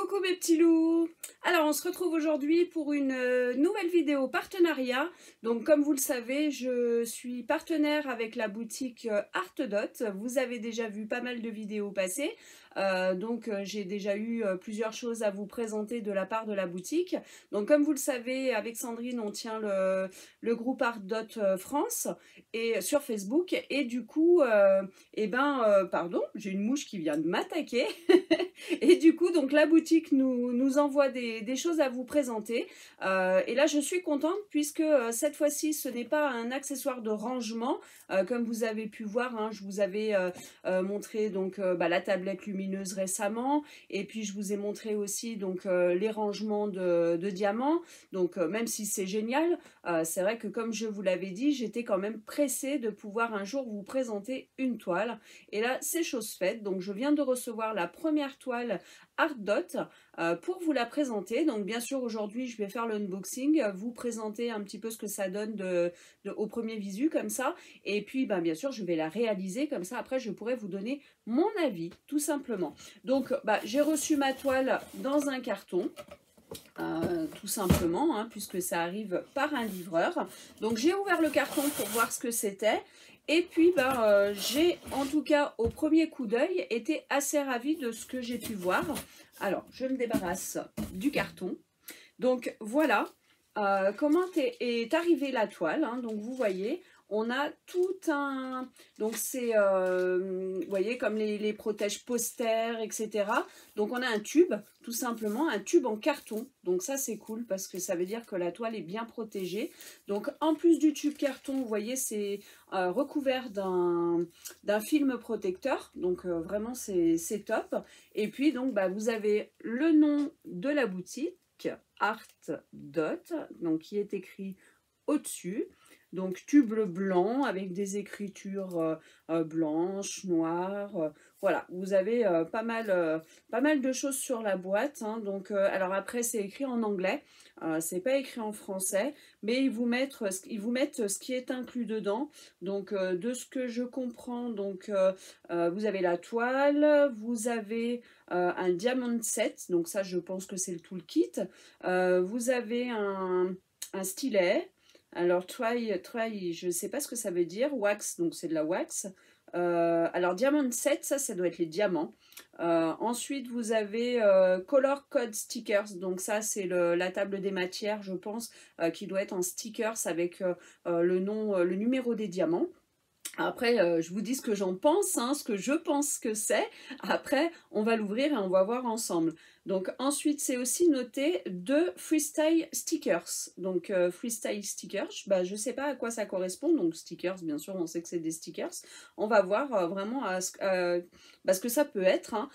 Coucou mes petits loups. Alors on se retrouve aujourd'hui pour une nouvelle vidéo partenariat. Donc comme vous le savez, je suis partenaire avec la boutique Artdot. Vous avez déjà vu pas mal de vidéos passer. J'ai déjà eu plusieurs choses à vous présenter de la part de la boutique. Donc comme vous le savez, avec Sandrine, on tient le groupe Artdot France et sur Facebook. Et du coup, pardon, j'ai une mouche qui vient de m'attaquer. Et du coup, donc la boutique nous envoie des choses à vous présenter. Et là, je suis contente puisque cette fois-ci, ce n'est pas un accessoire de rangement. Comme vous avez pu voir, hein, je vous avais montré donc, la tablette lumineuse récemment. Et puis, je vous ai montré aussi donc, les rangements de diamants. Donc, même si c'est génial, c'est vrai que comme je vous l'avais dit, j'étais quand même pressée de pouvoir un jour vous présenter une toile. Et là, c'est chose faite. Donc, je viens de recevoir la première toile Artdot pour vous la présenter. Donc bien sûr aujourd'hui je vais faire l'unboxing, vous présenter un petit peu ce que ça donne au premier visu comme ça, et puis bien sûr je vais la réaliser comme ça, après je pourrai vous donner mon avis tout simplement. Donc j'ai reçu ma toile dans un carton. Tout simplement, hein, puisque ça arrive par un livreur. Donc j'ai ouvert le carton pour voir ce que c'était. Et puis j'ai, en tout cas au premier coup d'œil, été assez ravie de ce que j'ai pu voir. Alors je me débarrasse du carton. Donc voilà comment est arrivée la toile, hein. Donc vous voyez, on a tout un... Donc c'est, vous voyez, comme les protèges posters, etc. Donc on a un tube, tout simplement, un tube en carton. Donc ça c'est cool parce que ça veut dire que la toile est bien protégée. Donc en plus du tube carton, vous voyez, c'est recouvert d'un film protecteur. Donc vraiment c'est top. Et puis donc vous avez le nom de la boutique, Artdot, donc qui est écrit au-dessus. Donc tube blanc avec des écritures blanches, noires. Voilà, vous avez pas mal de choses sur la boîte, hein. Donc, alors après c'est écrit en anglais, c'est pas écrit en français, mais ils vous mettent ce qui est inclus dedans. Donc de ce que je comprends, donc vous avez la toile, vous avez un diamond set, donc ça je pense que c'est le toolkit. Vous avez un stylet. Alors, try, je ne sais pas ce que ça veut dire. Wax, donc c'est de la wax. Alors, diamond set, ça doit être les diamants. Ensuite, vous avez color code stickers. Donc, ça, c'est la table des matières, je pense, qui doit être en stickers avec le nom, le numéro des diamants. Après, je vous dis ce que j'en pense, hein, ce que je pense que c'est. Après, on va l'ouvrir et on va voir ensemble. Donc ensuite, c'est aussi noté de freestyle stickers. Donc freestyle stickers, je ne sais pas à quoi ça correspond. Donc stickers, bien sûr, on sait que c'est des stickers. On va voir vraiment ce que ça peut être, hein.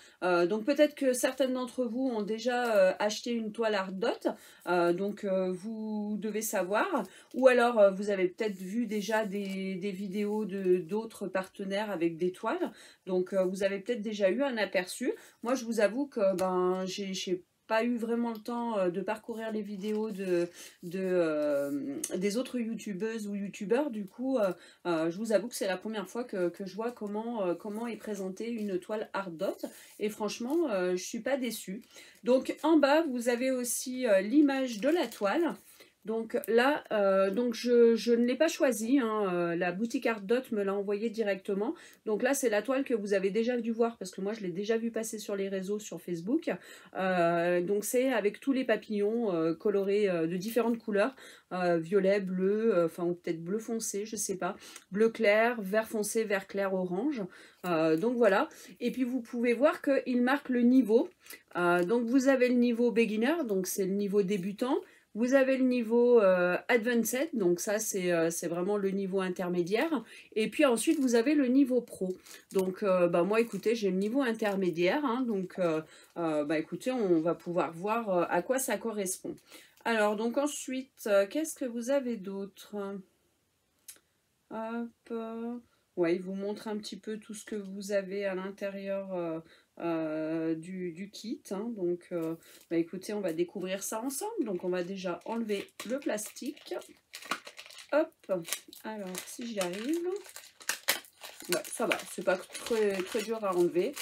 Donc peut-être que certaines d'entre vous ont déjà acheté une toile Artdot. Vous devez savoir. Ou alors vous avez peut-être vu déjà des vidéos d'autres partenaires avec des toiles. Donc vous avez peut-être déjà eu un aperçu. Moi je vous avoue que j'ai pas eu vraiment le temps de parcourir les vidéos des autres youtubeuses ou youtubeurs. Du coup je vous avoue que c'est la première fois que je vois comment est présentée une toile Artdot, et franchement je suis pas déçue. Donc en bas vous avez aussi l'image de la toile. Donc là, je ne l'ai pas choisi, hein, la boutique Artdot me l'a envoyé directement. Donc là, c'est la toile que vous avez déjà dû voir parce que moi, je l'ai déjà vu passer sur les réseaux, sur Facebook. Donc c'est avec tous les papillons colorés de différentes couleurs, violet, bleu, ou peut-être bleu foncé, je sais pas, bleu clair, vert foncé, vert clair, orange. Donc voilà. Et puis vous pouvez voir qu'il marque le niveau. Donc vous avez le niveau beginner, donc c'est le niveau débutant. Vous avez le niveau Advanced, donc ça c'est vraiment le niveau intermédiaire. Et puis ensuite vous avez le niveau pro. Donc moi écoutez, j'ai le niveau intermédiaire, hein. Donc écoutez, on va pouvoir voir à quoi ça correspond. Alors donc ensuite, qu'est-ce que vous avez d'autre? Hop, ouais, il vous montre un petit peu tout ce que vous avez à l'intérieur du kit, hein. Donc écoutez, on va découvrir ça ensemble. Donc on va déjà enlever le plastique. Hop, alors si j'y arrive, ouais, ça va, c'est pas très dur à enlever.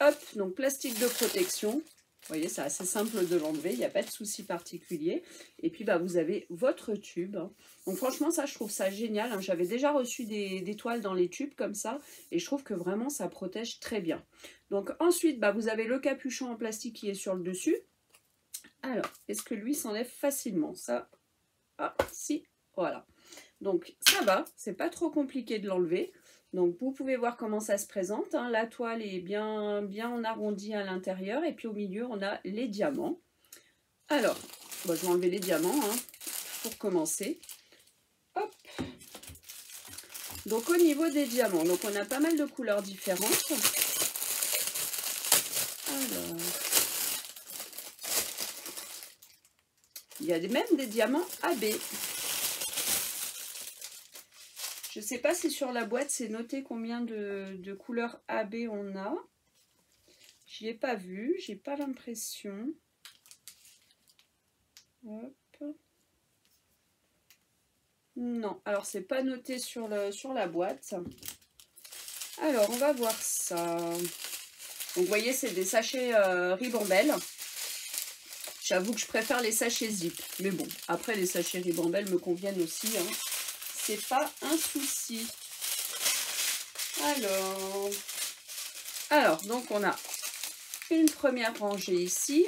Hop, donc plastique de protection. voyez, c'est assez simple de l'enlever, il n'y a pas de souci particulier. Et puis, bah, vous avez votre tube. Donc, franchement, ça, je trouve ça génial. Hein. J'avais déjà reçu des toiles dans les tubes comme ça. Et je trouve que vraiment, ça protège très bien. Donc, ensuite, bah, vous avez le capuchon en plastique qui est sur le dessus. Alors, est-ce que lui s'enlève facilement? Ça, ah, si, voilà. Donc, ça va, c'est pas trop compliqué de l'enlever. Donc, vous pouvez voir comment ça se présente. Hein. La toile est bien en arrondi à l'intérieur. Et puis, au milieu, on a les diamants. Alors, bon, je vais enlever les diamants hein, pour commencer. Hop. Donc, au niveau des diamants, donc on a pas mal de couleurs différentes. Alors, il y a même des diamants AB. Je ne sais pas si sur la boîte, c'est noté combien de couleurs AB on a. Je n'y ai pas vu, j'ai pas l'impression. Hop. Non, alors c'est pas noté sur la boîte. Alors, on va voir ça. Donc, vous voyez, c'est des sachets Ribambelle. J'avoue que je préfère les sachets zip. Mais bon, après, les sachets Ribambelle me conviennent aussi. Hein. C'est pas un souci. Alors, donc on a une première rangée ici.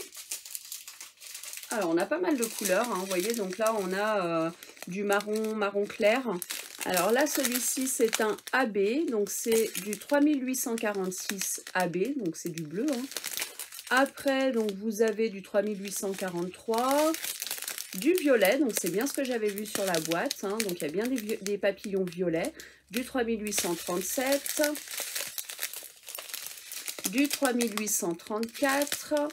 Alors, on a pas mal de couleurs. Hein, vous voyez, donc là, on a du marron clair. Alors là, celui-ci, c'est un AB. Donc, c'est du 3846 AB. Donc, c'est du bleu. Hein. Après, donc vous avez du 3843, du violet, donc c'est bien ce que j'avais vu sur la boîte, hein, donc il y a bien des papillons violets, du 3837, du 3834,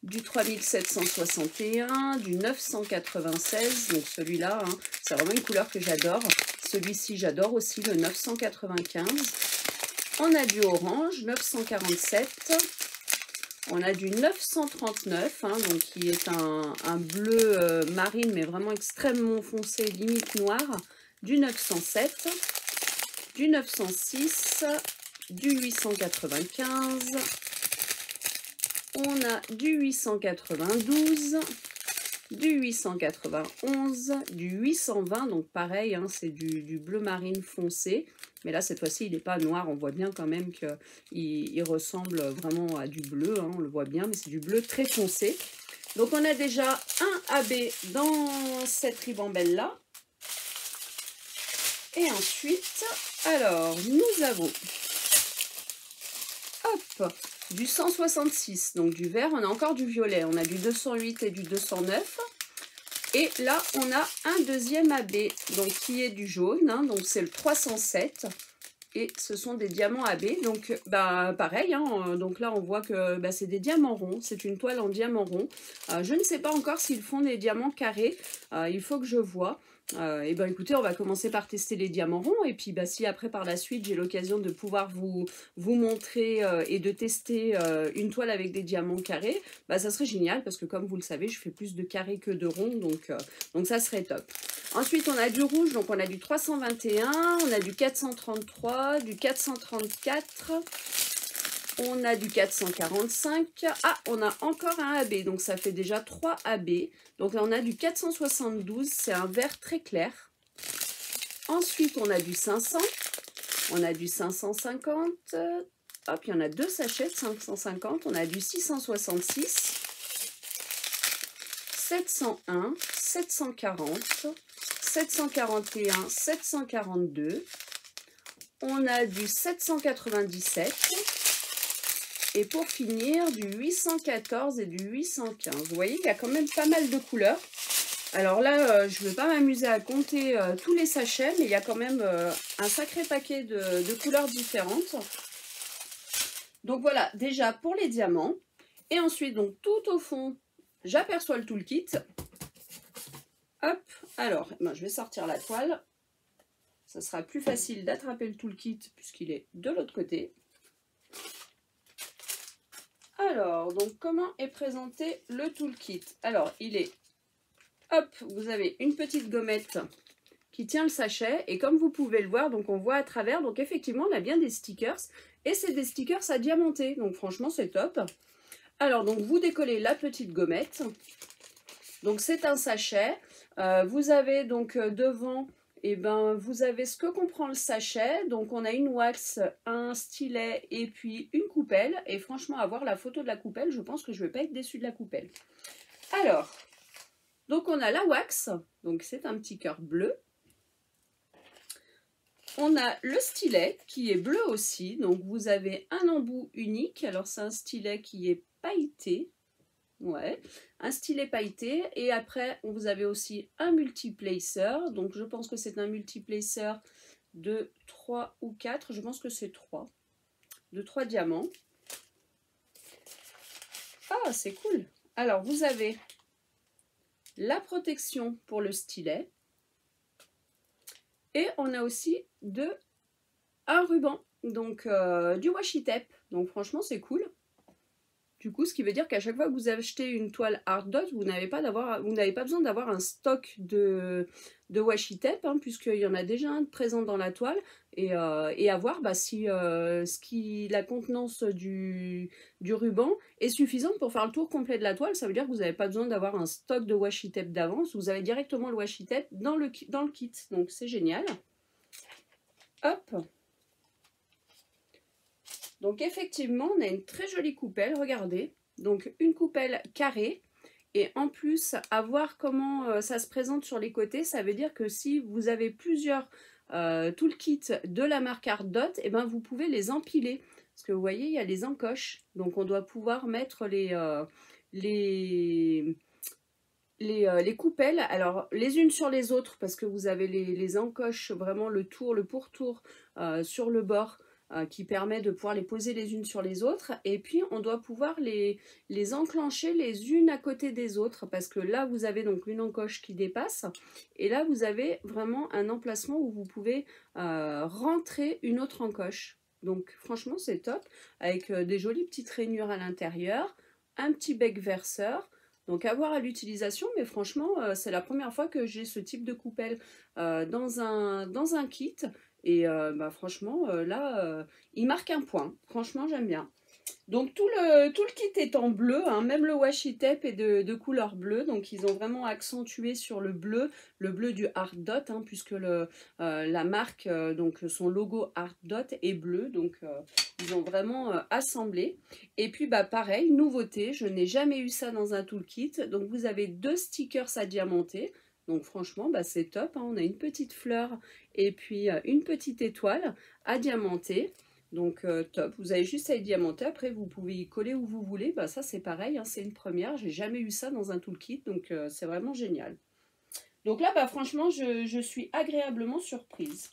du 3761, du 996, donc celui-là, hein, c'est vraiment une couleur que j'adore. Celui-ci, j'adore aussi le 995. On a du orange, 947. On a du 939, hein, donc qui est un bleu marine, mais vraiment extrêmement foncé, limite noir. Du 907, du 906, du 895. On a du 892, du 891, du 820, donc pareil, hein, c'est du bleu marine foncé. Mais là, cette fois-ci, il n'est pas noir. On voit bien quand même qu'il ressemble vraiment à du bleu. Hein, on le voit bien, mais c'est du bleu très foncé. Donc, on a déjà un AB dans cette ribambelle-là. Et ensuite, alors, nous avons hop, du 166. Donc, du vert. On a encore du violet. On a du 208 et du 209. Et là, on a un deuxième AB, donc qui est du jaune, hein, donc c'est le 307. Et ce sont des diamants AB, donc bah, pareil, hein, donc là on voit que bah, c'est des diamants ronds, c'est une toile en diamant rond. Je ne sais pas encore s'ils font des diamants carrés, il faut que je vois. Et ben écoutez, on va commencer par tester les diamants ronds et puis bah, si après par la suite j'ai l'occasion de pouvoir vous montrer et de tester une toile avec des diamants carrés, bah, ça serait génial parce que comme vous le savez, je fais plus de carrés que de ronds, donc ça serait top. Ensuite, on a du rouge, donc on a du 321, on a du 433, du 434, on a du 445. Ah, on a encore un AB, donc ça fait déjà 3 AB. Donc là, on a du 472, c'est un vert très clair. Ensuite, on a du 500, on a du 550. Hop, il y en a deux sachets de 550. On a du 666, 701, 740, 741, 742. On a du 797. Et pour finir, du 814 et du 815. Vous voyez qu'il y a quand même pas mal de couleurs. Alors là, je ne vais pas m'amuser à compter tous les sachets, mais il y a quand même un sacré paquet de couleurs différentes. Donc voilà, déjà pour les diamants. Et ensuite, donc tout au fond, j'aperçois le toolkit. Hop, alors, ben, je vais sortir la toile. Ça sera plus facile d'attraper le toolkit puisqu'il est de l'autre côté. Alors, donc comment est présenté le toolkit? Alors, il est, hop, vous avez une petite gommette qui tient le sachet. Et comme vous pouvez le voir, donc on voit à travers. Donc effectivement, on a bien des stickers. Et c'est des stickers à diamanter. Donc franchement, c'est top. Alors, donc, vous décollez la petite gommette. Donc, c'est un sachet. Vous avez donc devant, eh ben, vous avez ce que comprend le sachet. Donc, on a une wax, un stylet et puis une coupelle. Et franchement, à voir la photo de la coupelle, je pense que je ne vais pas être déçue de la coupelle. Alors, donc on a la wax. Donc, c'est un petit cœur bleu. On a le stylet qui est bleu aussi. Donc, vous avez un embout unique. Alors, c'est un stylet qui est pailleté. Ouais, un stylet pailleté et après vous avez aussi un multiplacer, donc je pense que c'est un multiplacer de 3 ou 4, je pense que c'est 3, de 3 diamants. Ah, c'est cool. Alors vous avez la protection pour le stylet et on a aussi un ruban, donc du washi tape, donc franchement c'est cool. Du coup, ce qui veut dire qu'à chaque fois que vous achetez une toile Art Dot, vous n'avez pas besoin d'avoir un stock de washi tape, hein, puisqu'il y en a déjà un présent dans la toile, et à voir si la contenance du ruban est suffisante pour faire le tour complet de la toile. Ça veut dire que vous n'avez pas besoin d'avoir un stock de washi tape d'avance, vous avez directement le washi tape dans le kit, donc c'est génial. Hop. Donc effectivement, on a une très jolie coupelle, regardez. Donc une coupelle carrée. Et en plus, à voir comment ça se présente sur les côtés, ça veut dire que si vous avez plusieurs toolkits de la marque Art Dot, et ben vous pouvez les empiler. Parce que vous voyez, il y a les encoches. Donc on doit pouvoir mettre les coupelles, alors les unes sur les autres, parce que vous avez les encoches, vraiment le pourtour sur le bord, qui permet de pouvoir les poser les unes sur les autres, et puis on doit pouvoir les enclencher les unes à côté des autres, parce que là vous avez donc une encoche qui dépasse, et là vous avez vraiment un emplacement où vous pouvez rentrer une autre encoche. Donc franchement c'est top, avec des jolies petites rainures à l'intérieur, un petit bec verseur. Donc à voir à l'utilisation, mais franchement c'est la première fois que j'ai ce type de coupelle dans un kit. Et franchement, là, il marque un point. Franchement, j'aime bien. Donc tout le kit est en bleu, hein, même le washi tape est de couleur bleue. Donc ils ont vraiment accentué sur le bleu du Art Dot, hein, puisque la marque, donc son logo Art Dot est bleu. Donc ils ont vraiment assemblé. Et puis pareil, nouveauté, je n'ai jamais eu ça dans un toolkit. Donc vous avez 2 stickers à diamanter. Donc franchement, c'est top, hein. On a une petite fleur et puis une petite étoile à diamanter. Donc top, vous avez juste à y diamanter, après vous pouvez y coller où vous voulez. Ça c'est pareil, hein, c'est une première, j'ai jamais eu ça dans un toolkit, donc c'est vraiment génial. Donc là franchement je suis agréablement surprise.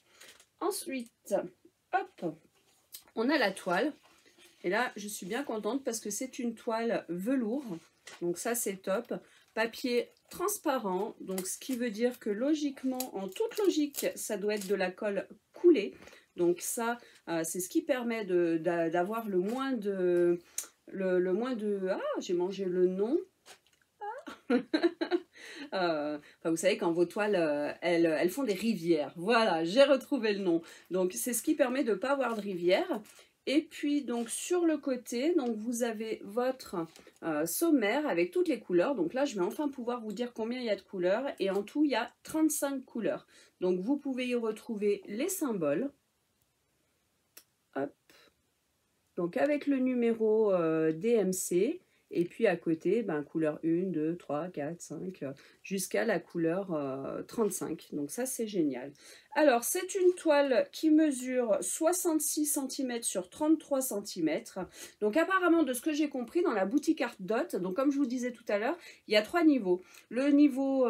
Ensuite, hop, on a la toile. Et là je suis bien contente parce que c'est une toile velours, donc ça c'est top. Papier transparent, donc ce qui veut dire que logiquement, en toute logique, ça doit être de la colle coulée. Donc ça, c'est ce qui permet d'avoir le moins de... Ah, j'ai mangé le nom. Vous savez, quand vos toiles, elles font des rivières. Voilà, j'ai retrouvé le nom. Donc c'est ce qui permet de ne pas avoir de rivière. Et puis donc sur le côté, donc vous avez votre sommaire avec toutes les couleurs. Donc là je vais enfin pouvoir vous dire combien il y a de couleurs. Et en tout il y a 35 couleurs. Donc vous pouvez y retrouver les symboles. Hop. Donc avec le numéro DMC. Et puis à côté, couleur 1, 2, 3, 4, 5, jusqu'à la couleur 35. Donc ça, c'est génial. Alors, c'est une toile qui mesure 66 cm sur 33 cm. Donc apparemment, de ce que j'ai compris, dans la boutique Art Dot, donc comme je vous disais tout à l'heure, il y a 3 niveaux. Le niveau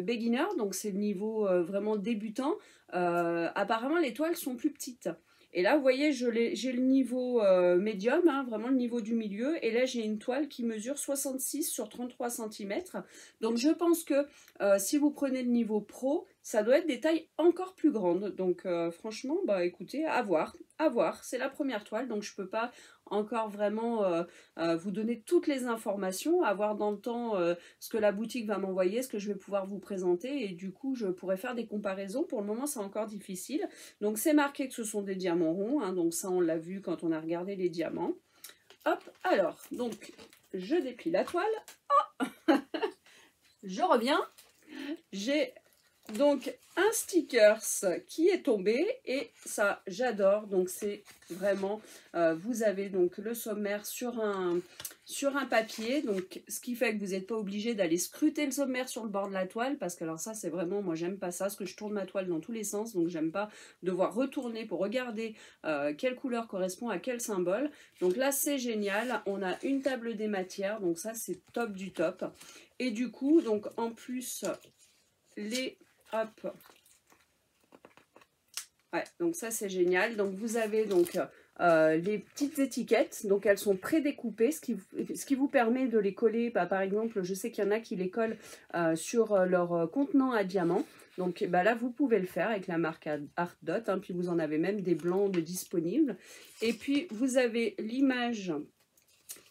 beginner, donc c'est le niveau vraiment débutant. Apparemment, les toiles sont plus petites. Et là, vous voyez, j'ai le niveau médium, hein, vraiment le niveau du milieu. Et là, j'ai une toile qui mesure 66 sur 33 cm. Donc, je pense que si vous prenez le niveau pro, ça doit être des tailles encore plus grandes. Donc, franchement, écoutez, à voir. À voir. C'est la première toile, donc je ne peux pas encore vraiment vous donner toutes les informations, à voir dans le temps ce que la boutique va m'envoyer, ce que je vais pouvoir vous présenter, et du coup je pourrais faire des comparaisons. Pour le moment c'est encore difficile. Donc c'est marqué que ce sont des diamants ronds, hein, donc ça on l'a vu quand on a regardé les diamants. Hop, alors, donc je déplie la toile. Oh je reviens. J'ai donc un stickers qui est tombé et ça j'adore. Donc c'est vraiment, vous avez donc le sommaire sur un papier, donc ce qui fait que vous n'êtes pas obligé d'aller scruter le sommaire sur le bord de la toile, parce que alors ça c'est vraiment, moi j'aime pas ça, parce que je tourne ma toile dans tous les sens, donc j'aime pas devoir retourner pour regarder quelle couleur correspond à quel symbole. Donc là c'est génial, on a une table des matières, donc ça c'est top du top. Et du coup donc en plus les hop, ouais, donc ça c'est génial. Donc vous avez donc les petites étiquettes, donc elles sont prédécoupées, ce qui vous permet de les coller. Bah, par exemple, je sais qu'il y en a qui les collent sur leur contenant à diamant. Donc bah, là, vous pouvez le faire avec la marque Art Dot, hein, puis vous en avez même des blancs de disponibles. Et puis vous avez l'image.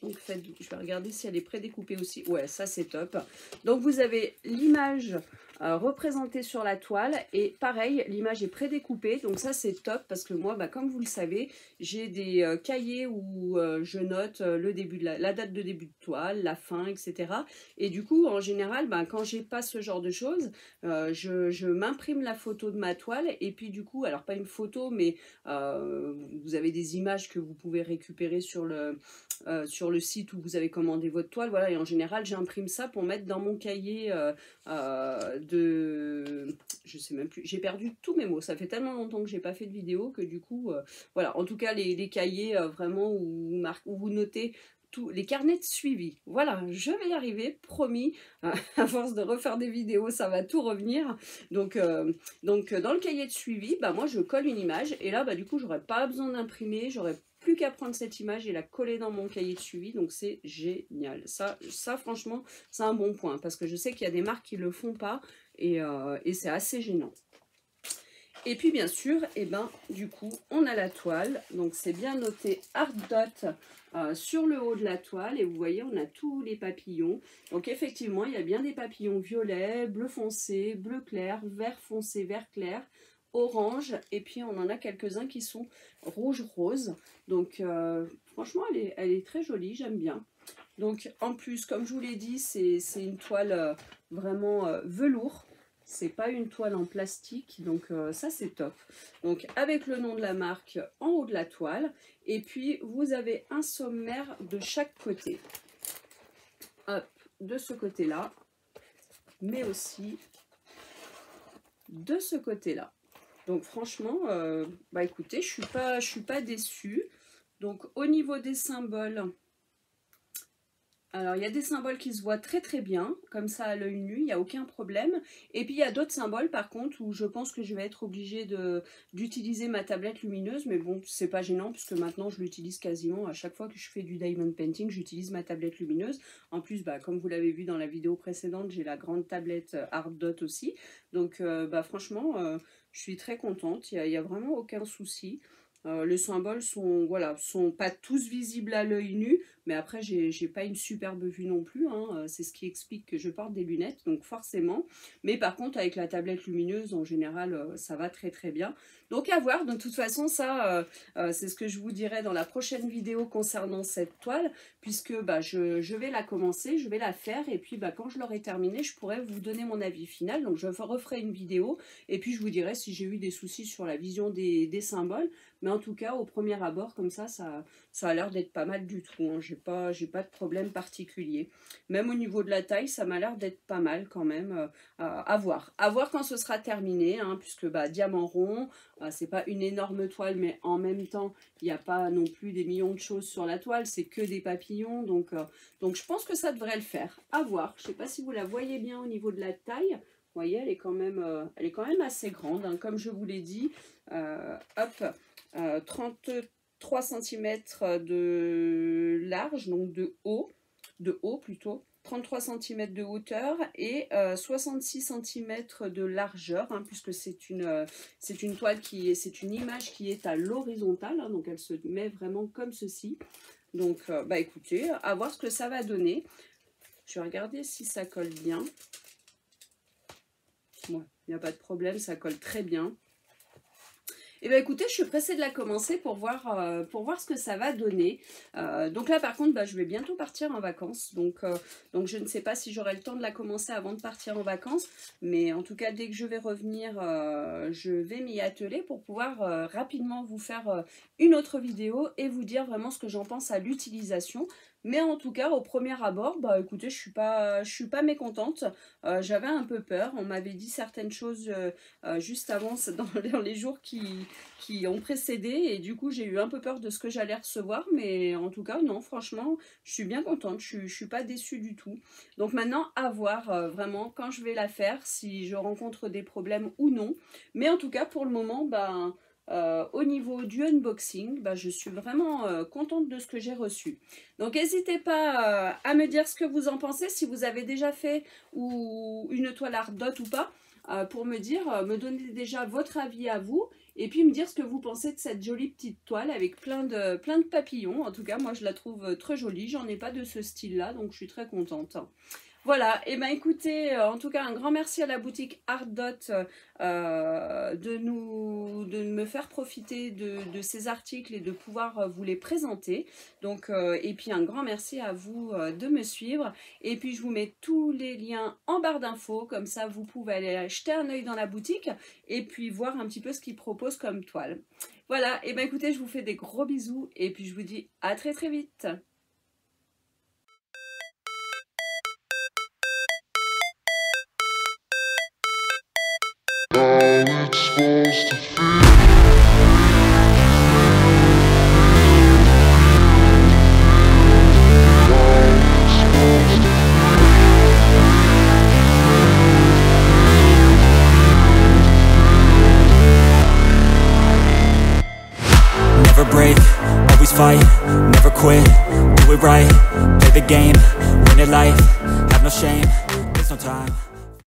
Donc je vais regarder si elle est prédécoupée aussi. Ouais, ça c'est top. Donc vous avez l'image représentée sur la toile et pareil, l'image est prédécoupée. Donc ça c'est top parce que moi, bah, comme vous le savez, j'ai des cahiers où je note le début de la date de début de toile, la fin, etc. Et du coup, en général, bah, quand j'ai pas ce genre de choses, je m'imprime la photo de ma toile et puis du coup, alors pas une photo, mais vous avez des images que vous pouvez récupérer sur le site où vous avez commandé votre toile, voilà, et en général j'imprime ça pour mettre dans mon cahier je sais même plus, j'ai perdu tous mes mots, ça fait tellement longtemps que j'ai pas fait de vidéo que du coup, voilà, en tout cas les cahiers vraiment où vous notez tous les carnets de suivi, voilà, je vais y arriver, promis, à force de refaire des vidéos, ça va tout revenir, donc dans le cahier de suivi, bah, moi je colle une image, et là, bah, du coup, j'aurais pas besoin d'imprimer, j'aurais plus qu'à prendre cette image et la coller dans mon cahier de suivi, donc c'est génial. Ça franchement, c'est un bon point, parce que je sais qu'il y a des marques qui le font pas, et c'est assez gênant. Et puis bien sûr, et ben, du coup, on a la toile, donc c'est bien noté Art Dot sur le haut de la toile, et vous voyez, on a tous les papillons. Donc effectivement, il y a bien des papillons violets, bleu foncé, bleu clair, vert foncé, vert clair, orange, et puis on en a quelques-uns qui sont rouge-rose. Donc franchement, elle est très jolie, j'aime bien. Donc en plus, comme je vous l'ai dit, c'est une toile vraiment velours. C'est pas une toile en plastique, donc ça c'est top. Donc avec le nom de la marque en haut de la toile. Et puis vous avez un sommaire de chaque côté. Hop, de ce côté-là, mais aussi de ce côté-là. Donc franchement, bah écoutez, je suis pas déçue. Donc au niveau des symboles, alors il y a des symboles qui se voient très très bien, comme ça à l'œil nu, il n'y a aucun problème. Et puis il y a d'autres symboles par contre où je pense que je vais être obligée d'utiliser ma tablette lumineuse, mais bon, c'est pas gênant puisque maintenant je l'utilise quasiment à chaque fois que je fais du diamond painting, j'utilise ma tablette lumineuse. En plus, bah, comme vous l'avez vu dans la vidéo précédente, j'ai la grande tablette Art Dot aussi. Donc bah, franchement, je suis très contente, il y a vraiment aucun souci. Les symboles sont pas tous visibles à l'œil nu, mais après j'ai pas une superbe vue non plus, hein. C'est ce qui explique que je porte des lunettes, donc forcément. Mais par contre avec la tablette lumineuse en général ça va très très bien. Donc à voir, de toute façon ça c'est ce que je vous dirai dans la prochaine vidéo concernant cette toile, puisque bah, je vais la commencer, je vais la faire, et puis bah, quand je l'aurai terminée, je pourrai vous donner mon avis final. Donc je referai une vidéo, et puis je vous dirai si j'ai eu des soucis sur la vision des symboles. Mais en tout cas, au premier abord, comme ça a l'air d'être pas mal du tout, hein. J'ai pas de problème particulier. Même au niveau de la taille, ça m'a l'air d'être pas mal quand même. À voir. À voir quand ce sera terminé, hein, puisque bah, diamant rond, c'est pas une énorme toile, mais en même temps, il n'y a pas non plus des millions de choses sur la toile, c'est que des papillons. Donc je pense que ça devrait le faire. À voir. Je sais pas si vous la voyez bien au niveau de la taille. Vous voyez, elle est quand même assez grande, hein, comme je vous l'ai dit. Hop, 33 cm de large, donc de haut plutôt, 33 cm de hauteur et 66 cm de largeur, hein, puisque c'est une toile c'est une image qui est à l'horizontale, hein, donc elle se met vraiment comme ceci. Donc bah écoutez, à voir ce que ça va donner. Je vais regarder si ça colle bien. Bon, il n'y a pas de problème, ça colle très bien. Eh bien écoutez, je suis pressée de la commencer pour voir ce que ça va donner. Donc là par contre, je vais bientôt partir en vacances. Donc je ne sais pas si j'aurai le temps de la commencer avant de partir en vacances. Mais en tout cas, dès que je vais revenir, je vais m'y atteler pour pouvoir rapidement vous faire une autre vidéo et vous dire vraiment ce que j'en pense à l'utilisation. Mais en tout cas, au premier abord, écoutez, je suis pas mécontente. J'avais un peu peur. On m'avait dit certaines choses juste avant, dans les jours qui ont précédé. Et du coup, j'ai eu un peu peur de ce que j'allais recevoir. Mais en tout cas, non, franchement, je suis bien contente. Je suis pas déçue du tout. Donc maintenant, à voir vraiment quand je vais la faire, si je rencontre des problèmes ou non. Mais en tout cas, pour le moment, au niveau du unboxing, je suis vraiment contente de ce que j'ai reçu. Donc n'hésitez pas à me dire ce que vous en pensez, si vous avez déjà fait ou une toile Art Dot ou pas, pour me donner déjà votre avis à vous, et puis me dire ce que vous pensez de cette jolie petite toile avec plein de papillons. En tout cas, moi je la trouve très jolie, j'en ai pas de ce style-là, donc je suis très contente. Voilà, et écoutez, en tout cas un grand merci à la boutique Art Dot de me faire profiter de ces articles et de pouvoir vous les présenter. Donc, et puis un grand merci à vous de me suivre. Et puis je vous mets tous les liens en barre d'infos, comme ça vous pouvez aller jeter un œil dans la boutique et puis voir un petit peu ce qu'ils proposent comme toile. Voilà, et écoutez, je vous fais des gros bisous et puis je vous dis à très très vite. Never break, always fight, never quit, do it right, play the game, win it life, have no shame, there's no time.